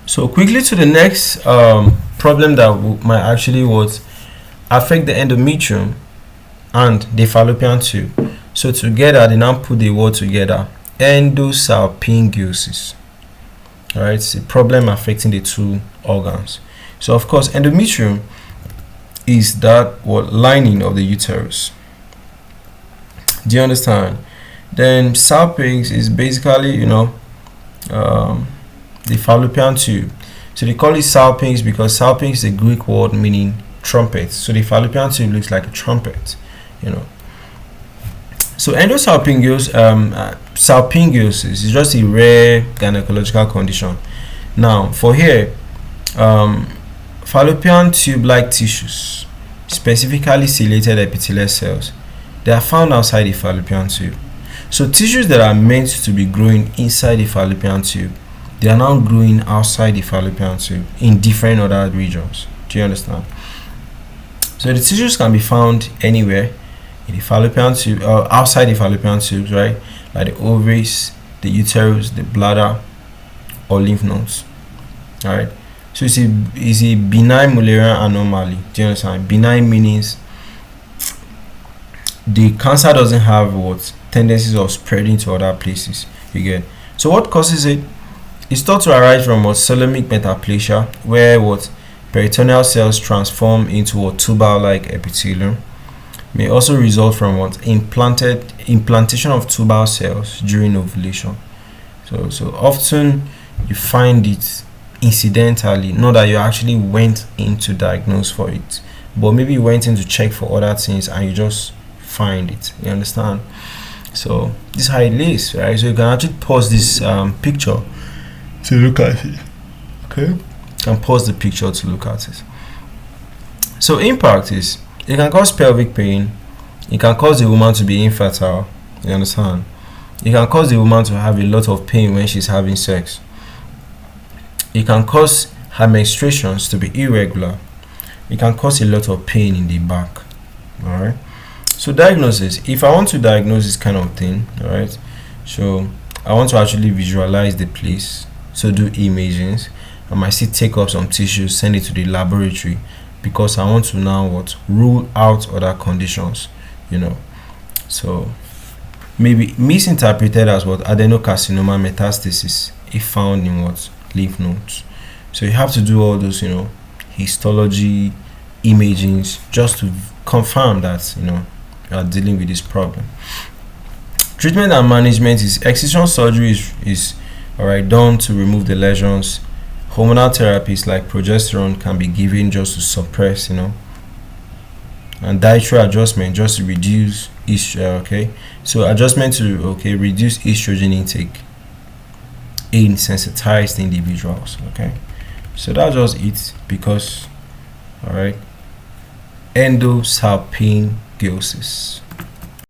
So quickly to the next problem that might actually what affect the endometrium and the fallopian tube. So together they now put the word together, endosalpingiosis. All right, it's a problem affecting the two organs. So of course, endometrium is that what lining of the uterus. Do you understand? Then salpinx is basically the fallopian tube. So they call it salpinx because salpinx is a Greek word meaning trumpet. So the fallopian tube looks like a trumpet. So salpingiosis is just a rare gynecological condition. Now for here, fallopian tube-like tissues, specifically ciliated epithelial cells, they are found outside the fallopian tube. So tissues that are meant to be growing inside the fallopian tube, they are now growing outside the fallopian tube in different other regions. Do you understand? So the tissues can be found anywhere in the fallopian tube or outside the fallopian tubes, right? Like the ovaries, the uterus, the bladder, or lymph nodes. All right. So it's a benign Mullerian anomaly. Do you understand? Benign means the cancer doesn't have what tendencies of spreading to other places. You get. So what causes it? It's thought to arise from what coelomic metaplasia, where what peritoneal cells transform into a tubal-like epithelium. May also result from what implantation of tubal cells during ovulation. So often you find it incidentally, not that you actually went in to diagnose for it, but maybe you went in to check for other things and you just find it. You understand? So this is how it is, right? So you can actually pause this picture to look at it. Okay, you can pause the picture to look at it. So in practice, it can cause pelvic pain. It can cause the woman to be infertile. You understand? It can cause the woman to have a lot of pain when she's having sex. It can cause her menstruations to be irregular. It can cause a lot of pain in the back. All right. So diagnosis. If I want to diagnose this kind of thing, all right. So I want to actually visualize the place. So do imagings. I might still take up some tissues, send it to the laboratory, because I want to now rule out other conditions. So maybe misinterpreted as adenocarcinoma metastasis if found in lymph nodes. So you have to do all those histology imagings just to confirm that you are dealing with this problem. Treatment and management is excision surgery is done to remove the lesions. Hormonal therapies like progesterone can be given just to suppress, and dietary adjustment just to reduce so adjustment to reduce estrogen intake in sensitized individuals. So that's just it, because endosalpingiosis.